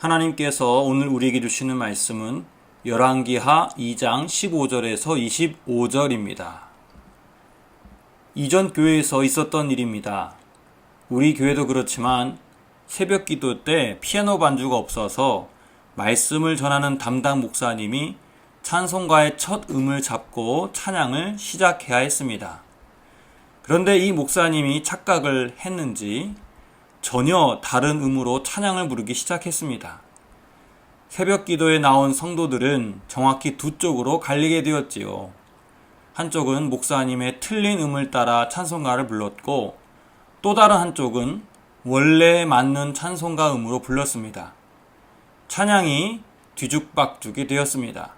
하나님께서 오늘 우리에게 주시는 말씀은 열왕기하 2장 15절에서 25절입니다. 이전 교회에서 있었던 일입니다. 우리 교회도 그렇지만 새벽 기도 때 피아노 반주가 없어서 말씀을 전하는 담당 목사님이 찬송가의 첫 음을 잡고 찬양을 시작해야 했습니다. 그런데 이 목사님이 착각을 했는지 전혀 다른 음으로 찬양을 부르기 시작했습니다. 새벽 기도에 나온 성도들은 정확히 두 쪽으로 갈리게 되었지요. 한쪽은 목사님의 틀린 음을 따라 찬송가를 불렀고 또 다른 한쪽은 원래에 맞는 찬송가 음으로 불렀습니다. 찬양이 뒤죽박죽이 되었습니다.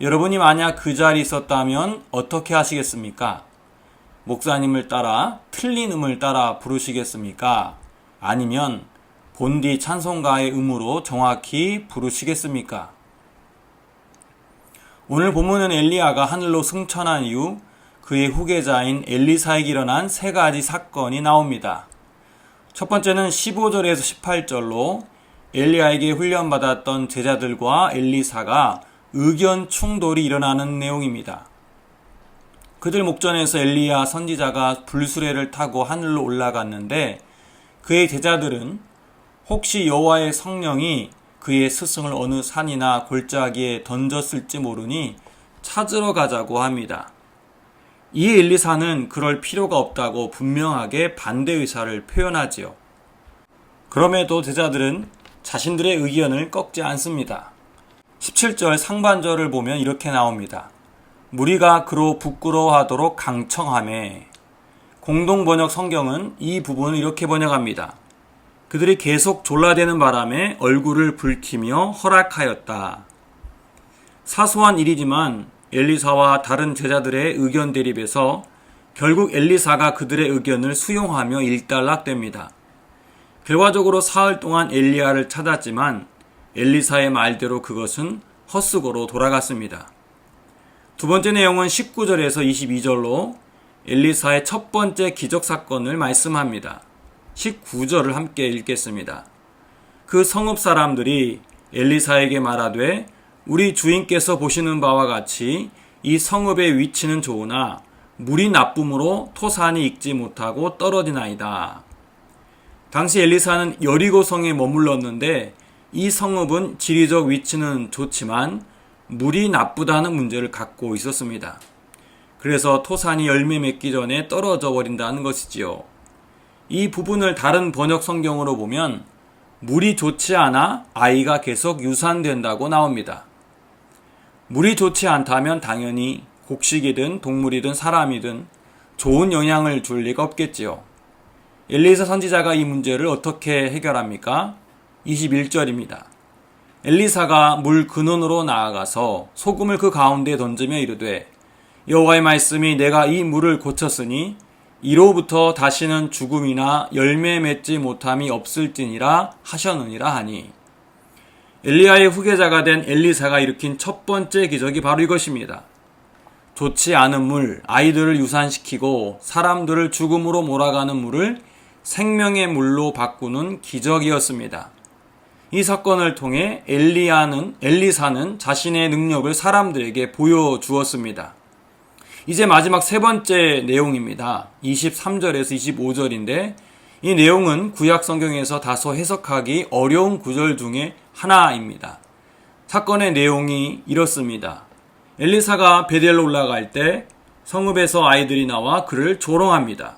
여러분이 만약 그 자리에 있었다면 어떻게 하시겠습니까? 목사님을 따라 틀린 음을 따라 부르시겠습니까? 아니면 본디 찬송가의 음으로 정확히 부르시겠습니까? 오늘 본문은 엘리야가 하늘로 승천한 이후 그의 후계자인 엘리사에게 일어난 세 가지 사건이 나옵니다. 첫 번째는 15절에서 18절로 엘리야에게 훈련받았던 제자들과 엘리사가 의견 충돌이 일어나는 내용입니다. 그들 목전에서 엘리야 선지자가 불수레를 타고 하늘로 올라갔는데 그의 제자들은 혹시 여호와의 성령이 그의 스승을 어느 산이나 골짜기에 던졌을지 모르니 찾으러 가자고 합니다. 이 엘리사는 그럴 필요가 없다고 분명하게 반대 의사를 표현하지요. 그럼에도 제자들은 자신들의 의견을 꺾지 않습니다. 17절 상반절을 보면 이렇게 나옵니다. 무리가 그로 부끄러워하도록 강청하매. 공동번역 성경은 이 부분을 이렇게 번역합니다. 그들이 계속 졸라대는 바람에 얼굴을 붉히며 허락하였다. 사소한 일이지만 엘리사와 다른 제자들의 의견 대립에서 결국 엘리사가 그들의 의견을 수용하며 일단락됩니다. 결과적으로 사흘 동안 엘리야를 찾았지만 엘리사의 말대로 그것은 헛수고로 돌아갔습니다. 두 번째 내용은 19절에서 22절로 엘리사의 첫 번째 기적사건을 말씀합니다. 19절을 함께 읽겠습니다. 그 성읍 사람들이 엘리사에게 말하되 우리 주인께서 보시는 바와 같이 이 성읍의 위치는 좋으나 물이 나쁨으로 토산이 익지 못하고 떨어지나이다. 당시 엘리사는 여리고성에 머물렀는데 이 성읍은 지리적 위치는 좋지만 물이 나쁘다는 문제를 갖고 있었습니다. 그래서 토산이 열매 맺기 전에 떨어져 버린다는 것이지요. 이 부분을 다른 번역 성경으로 보면 물이 좋지 않아 아이가 계속 유산된다고 나옵니다. 물이 좋지 않다면 당연히 곡식이든 동물이든 사람이든 좋은 영향을 줄 리가 없겠지요. 엘리사 선지자가 이 문제를 어떻게 해결합니까? 21절입니다. 엘리사가 물 근원으로 나아가서 소금을 그 가운데 던지며 이르되 여호와의 말씀이 내가 이 물을 고쳤으니 이로부터 다시는 죽음이나 열매 맺지 못함이 없을지니라 하셨느니라 하니. 엘리야의 후계자가 된 엘리사가 일으킨 첫 번째 기적이 바로 이것입니다. 좋지 않은 물, 아이들을 유산시키고 사람들을 죽음으로 몰아가는 물을 생명의 물로 바꾸는 기적이었습니다. 이 사건을 통해 엘리사는 자신의 능력을 사람들에게 보여주었습니다. 이제 마지막 세 번째 내용입니다. 23절에서 25절인데 이 내용은 구약 성경에서 다소 해석하기 어려운 구절 중에 하나입니다. 사건의 내용이 이렇습니다. 엘리사가 베델로 올라갈 때 성읍에서 아이들이 나와 그를 조롱합니다.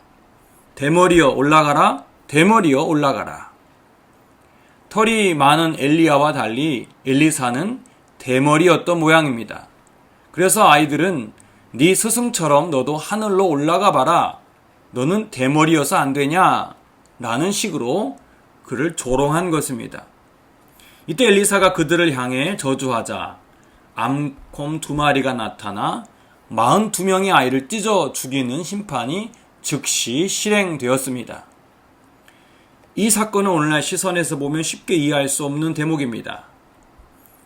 대머리여 올라가라, 대머리여 올라가라. 털이 많은 엘리야와 달리 엘리사는 대머리였던 모양입니다. 그래서 아이들은 네 스승처럼 너도 하늘로 올라가 봐라. 너는 대머리여서 안 되냐? 라는 식으로 그를 조롱한 것입니다. 이때 엘리사가 그들을 향해 저주하자 암곰 2마리가 나타나 42명의 아이를 찢어 죽이는 심판이 즉시 실행되었습니다. 이 사건은 오늘날 시선에서 보면 쉽게 이해할 수 없는 대목입니다.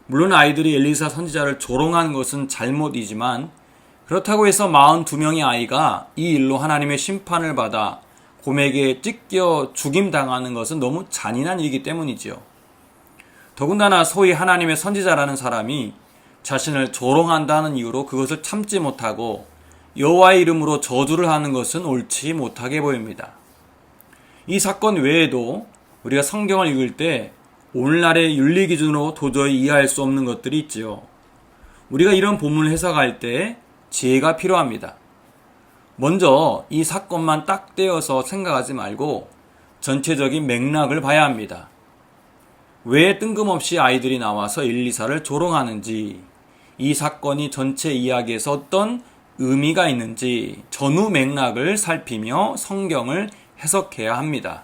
물론 아이들이 엘리사 선지자를 조롱한 것은 잘못이지만 그렇다고 해서 42명의 아이가 이 일로 하나님의 심판을 받아 곰에게 찢겨 죽임당하는 것은 너무 잔인한 일이기 때문이지요. 더군다나 소위 하나님의 선지자라는 사람이 자신을 조롱한다는 이유로 그것을 참지 못하고 여호와의 이름으로 저주를 하는 것은 옳지 못하게 보입니다. 이 사건 외에도 우리가 성경을 읽을 때 오늘날의 윤리 기준으로 도저히 이해할 수 없는 것들이 있지요. 우리가 이런 본문을 해석할 때 지혜가 필요합니다. 먼저 이 사건만 딱 떼어서 생각하지 말고 전체적인 맥락을 봐야 합니다. 왜 뜬금없이 아이들이 나와서 엘리사를 조롱하는지, 이 사건이 전체 이야기에서 어떤 의미가 있는지 전후 맥락을 살피며 성경을 해석해야 합니다.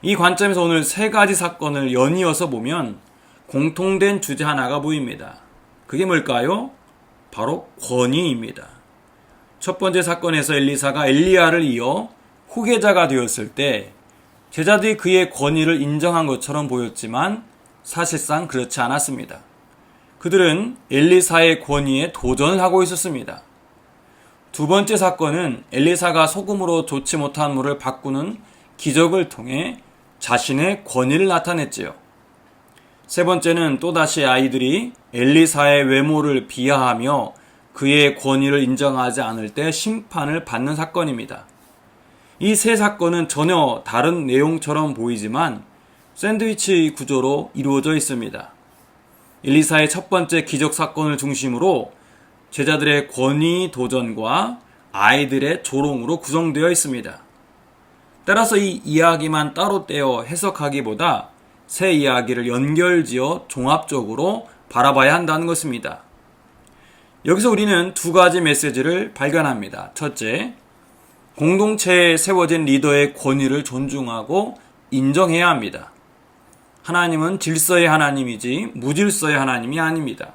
이 관점에서 오늘 세 가지 사건을 연이어서 보면 공통된 주제 하나가 보입니다. 그게 뭘까요? 바로 권위입니다. 첫 번째 사건에서 엘리사가 엘리야를 이어 후계자가 되었을 때 제자들이 그의 권위를 인정한 것처럼 보였지만 사실상 그렇지 않았습니다. 그들은 엘리사의 권위에 도전을 하고 있었습니다. 두 번째 사건은 엘리사가 소금으로 좋지 못한 물을 바꾸는 기적을 통해 자신의 권위를 나타냈지요. 세 번째는 또다시 아이들이 엘리사의 외모를 비하하며 그의 권위를 인정하지 않을 때 심판을 받는 사건입니다. 이 세 사건은 전혀 다른 내용처럼 보이지만 샌드위치 구조로 이루어져 있습니다. 엘리사의 첫 번째 기적 사건을 중심으로 제자들의 권위 도전과 아이들의 조롱으로 구성되어 있습니다. 따라서 이 이야기만 따로 떼어 해석하기보다 세 이야기를 연결지어 종합적으로 바라봐야 한다는 것입니다. 여기서 우리는 두 가지 메시지를 발견합니다. 첫째, 공동체에 세워진 리더의 권위를 존중하고 인정해야 합니다. 하나님은 질서의 하나님이지 무질서의 하나님이 아닙니다.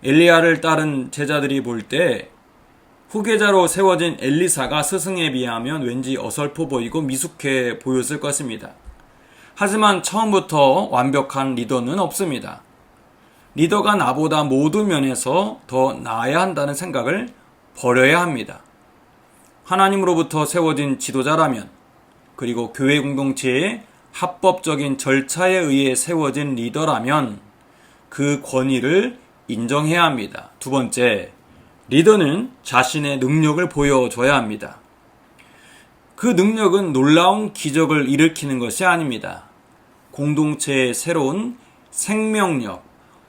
엘리야를 따른 제자들이 볼 때 후계자로 세워진 엘리사가 스승에 비하면 왠지 어설퍼 보이고 미숙해 보였을 것입니다. 하지만 처음부터 완벽한 리더는 없습니다. 리더가 나보다 모든 면에서 더 나아야 한다는 생각을 버려야 합니다. 하나님으로부터 세워진 지도자라면, 그리고 교회 공동체의 합법적인 절차에 의해 세워진 리더라면 그 권위를 인정해야 합니다. 두 번째, 리더는 자신의 능력을 보여줘야 합니다. 그 능력은 놀라운 기적을 일으키는 것이 아닙니다. 공동체의 새로운 생명력,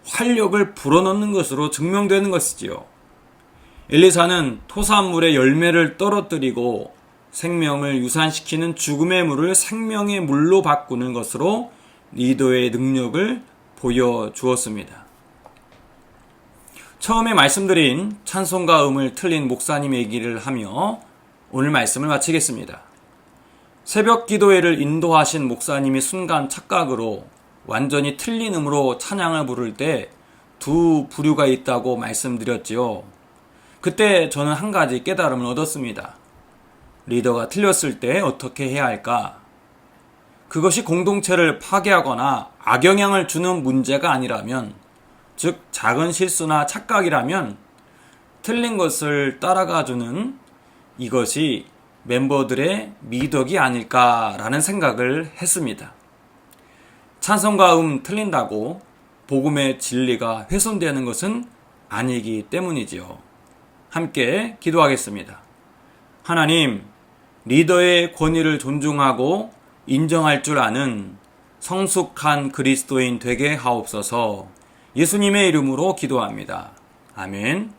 활력을 불어넣는 것으로 증명되는 것이지요. 엘리사는 토사물의 열매를 떨어뜨리고 생명을 유산시키는 죽음의 물을 생명의 물로 바꾸는 것으로 리더의 능력을 보여주었습니다. 처음에 말씀드린 찬송가 음을 틀린 목사님 얘기를 하며 오늘 말씀을 마치겠습니다. 새벽 기도회를 인도하신 목사님이 순간 착각으로 완전히 틀린 음으로 찬양을 부를 때 두 부류가 있다고 말씀드렸지요. 그때 저는 한 가지 깨달음을 얻었습니다. 리더가 틀렸을 때 어떻게 해야 할까? 그것이 공동체를 파괴하거나 악영향을 주는 문제가 아니라면, 즉 작은 실수나 착각이라면 틀린 것을 따라가주는 이것이 멤버들의 미덕이 아닐까라는 생각을 했습니다. 찬송가 틀린다고 복음의 진리가 훼손되는 것은 아니기 때문이지요. 함께 기도하겠습니다. 하나님, 리더의 권위를 존중하고 인정할 줄 아는 성숙한 그리스도인 되게 하옵소서. 예수님의 이름으로 기도합니다. 아멘.